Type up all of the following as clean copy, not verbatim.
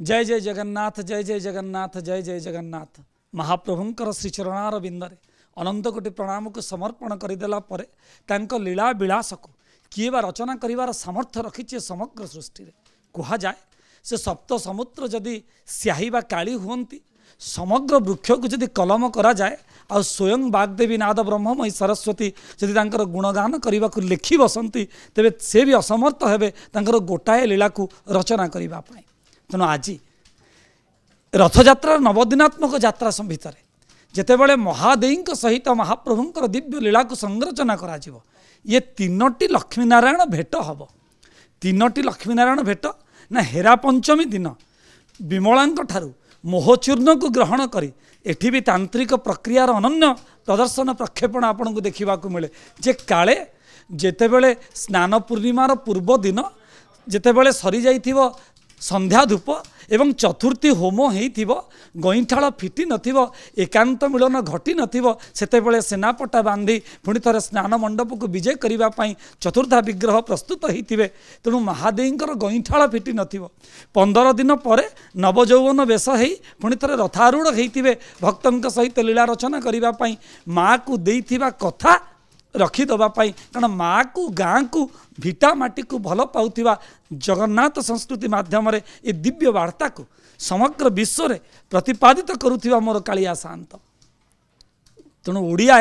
जय जय जगन्नाथ जय जय जगन्नाथ जय जय जगन्नाथ महाप्रभुंकर श्रीचरणार बिंदरे अनंत कोटि प्रणाम को समर्पण करदेला परे तांको लीला विलास को किए बा रचना करिवार सामर्थ्य रखी समग्र सृष्टि रे कहा जाए से सप्त समुद्र जदि स्याही बा काली हुंती समग्र वृक्ष को जदि कलम करा जाए आ स्वयं वाग्देवी नाद ब्रह्ममयी सरस्वती जदि तांकर गुणगान करने को लिखि बसंती तेबे से भी असमर्थ हेबे तांकर गोटाए लीला को रचना करने पाई। तेणु आज रथयात्रा नवदिनात्मक यात्रा भितर जितेबाला महादेवी सहित महाप्रभुंकर दिव्य लीला को संरचना करा जीवो ये तीनोटी लक्ष्मीनारायण भेट हम तीनोटी लक्ष्मीनारायण भेट ना हेरा पंचमी दिन विमलांक ठारू मोहचूर्ण को ग्रहण करी एठी भी तांत्रिक प्रक्रियार अनन्य प्रदर्शन प्रक्षेपण आपन को देखा मिले जे काले जेतेबेले स्नान पूर्णिमार पूर्व दिन जेतेबेले सरी जाइथिबो संध्या धूप एवं चतुर्थी होम हो गईठाल फिटी नथिबो एकांत मिलन घटी नथिबो सेतेबेले सेनापटा बांधी पुणी थे स्नान मंडप को विजय करने चतुर्था विग्रह प्रस्तुत होते तेणु महादेवींकर गईठाल फिटी नथिबो 15 दिन पर नवजौवन वेश हो पुणी थे रथारूढ़ होते भक्तों सहित लीला रचना करने माँ को देइथिबा कथा रखिदवाई कारण माँ को गाँ को भिटा माटी को भल पाउथिबा जगन्नाथ संस्कृति माध्यम ये दिव्य वार्ता को समग्र विश्व में प्रतिपादित करुथिबा मोर कालिया शांत तेणु ओडिया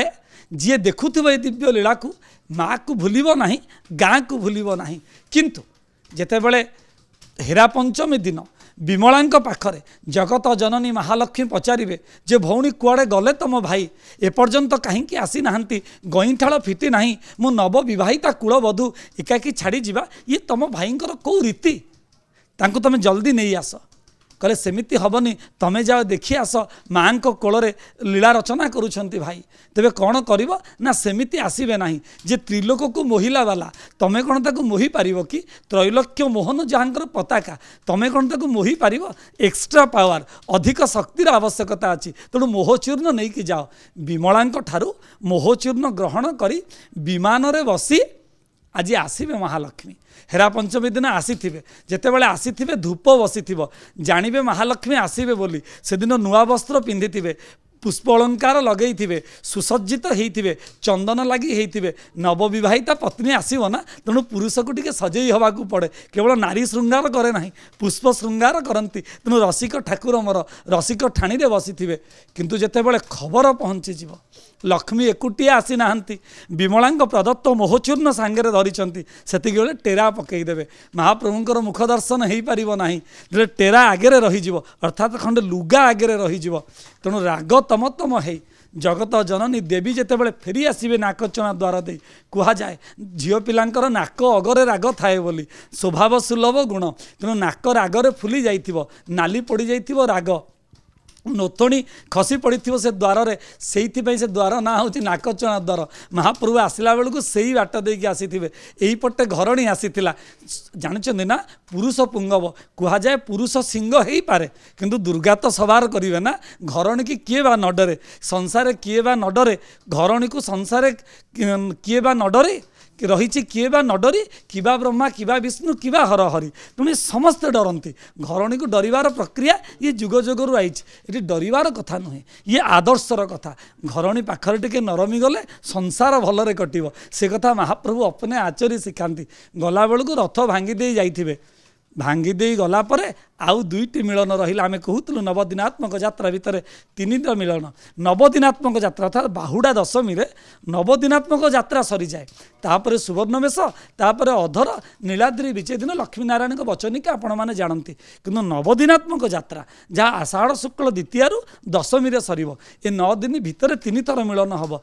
जी देखुथिबा ये दिव्य लीला को माँ को भूलिबो नाही गाँ को भूलिबो नाही किंतु जेतेबेले हेरा पंचमी दिन विमलांक पाखरे जगत जननी महालक्ष्मी पचारे जे भौणी कुआड़े गले तुम भाई एपर्यंत कहीं आसी नाहंती गईठाल फिटी नाही मु नव विवाहिता कूलवधू एकाकी छाड़ी जीवा ये तुम भाईंकर कौ रीति तांको तमे जल्दी नहीं आस कहले सेमिति हबनी तमे जाओ देखी आस माँ को कोଳରେ लीला रचना करुछंती भाई तेबे कौन करिवो ना सेमिति आसीबे नाही जे त्रिलोक को मोहिला वाला तमे कौन ताको मोहि पारिवो कि त्रैलोक्य मोहन जहाँकर पताका तमे कौन ताको मोहि पारिवो एक्स्ट्रा पावर अधिक शक्तिर आवश्यकता अछि तेणु मोहचूर्ण नहीं कि जाओ विमलांक ठारू मोहचूर्ण ग्रहण करी विमान रे बसी आज आसीबे महालक्ष्मी हेरा पंचमी दिन आसीथिबे जेतेबेले आसीथिबे धूप बसीथिबो जानिबे महालक्ष्मी आसीबे बोली सेदिन नुआ वस्त्र पिंधिथिबे पुष्प अलंकार लगेइथिबे सुसज्जित होइथिबे चंदन लगी होइथिबे नवविवाहिता पत्नी आसीबो ना तेणु पुरुष को टिके सजेई हवाकू पड़े केवल नारी श्रृंगार करे नाही पुष्प श्रृंगार करती तेणु रसिक ठाकुर मोर रसिक ठाणी रे बसीथिबे किंतु जेतेबेले खबर पहुँची जीव लक्ष्मी एकुटिया आसी नाहंती विमलांक प्रदत्त मोहचूर्ण सांगरे धरिचंती सेतिके बेले टेरा पकईदेवे महाप्रभुंकर मुख दर्शन हो पारिबो नाही जे टेरा आगे रहीजिवो अर्थात खंडे लुगा आगे रहीजिवो तेणु राग तम तम है जगत जननी देवी जेतेबेले फेरी आसीबे नाकचना द्वार दे कहा जाए झील पिलांकर नाक अगरे राग थाए बोली स्वभाव सुलभ गुण तेणु नाक रागरे फुली जाइथिबो नाली पड़ी जाइथिबो राग नोतणी खसी पड़ी से द्वार से द्वार ना हूँ नाकचना द्वार महाप्रभु आसला बेलू से ही बाट देकी आसी यही पटे घरणी आसीला जानते ना पुरुष पुंगव कह जाए पुरुष सिंह हो पारे किंतु दुर्गा तो सवार करेंगे ना घरणी की किए बा न डरे संसार किए बा न डरे घरणी को संसार किए बा न डरे रही किए बा न डरी किबा ब्रह्मा किबा विष्णु किबा हर हरि तेणु समस्ते डरती घरणी को डरिवार प्रक्रिया ये जुग जुगरू आई ये डरिवार कथा नुहे ये आदर्शर कथा घरणी पाखरे टिके नरमी गले संसार भलरे कटिब से कथा महाप्रभु अपने आचरी शिखाती गला बेलू रथ भांगी दे जाइथिबे भांगी दे गला परे आउ दुईटी मिलन रहा आम कहूलु नवदिनात्मक यात्रा भितर 3 दिन मिलन नवदिनात्मक यात्रा अर्थात बाहुड़ा दशमी रे नवदिनात्मक यात्रा सरी जाए तापर सुवर्णवेश तापर अधर नीलाद्री विजय दिन लक्ष्मीनारायण वचनिका आपण मैंने जानती किंतु नवदिनात्मक यात्रा जहाँ आषाढ़ शुक्ल द्वितीय दशमी रे सर ये 9 दिन भितर 3 थर मिलन हम